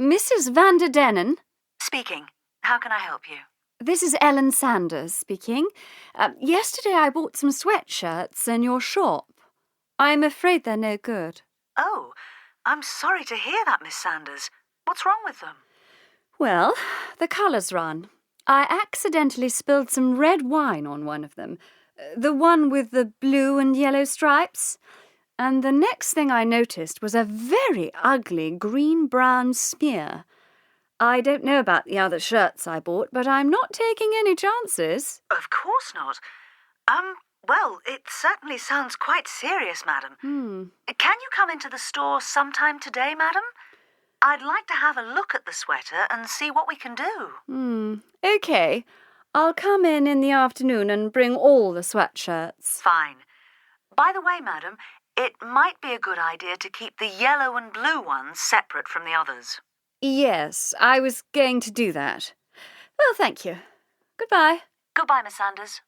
Mrs. van der Dennen? Speaking. How can I help you? This is Ellen Sanders speaking. Yesterday I bought some sweatshirts in your shop. I'm afraid they're no good. Oh, I'm sorry to hear that, Miss Sanders. What's wrong with them? Well, the colours run. I accidentally spilled some red wine on one of them, the one with the blue and yellow stripes. And the next thing I noticed was a very ugly green-brown smear. I don't know about the other shirts I bought, but I'm not taking any chances. Of course not. Well, it certainly sounds quite serious, madam. Can you come into the store sometime today, madam? I'd like to have a look at the sweater and see what we can do. OK. I'll come in the afternoon and bring all the sweatshirts. Fine. By the way, madam, it might be a good idea to keep the yellow and blue ones separate from the others. Yes, I was going to do that. Well, thank you. Goodbye. Goodbye, Miss Sanders.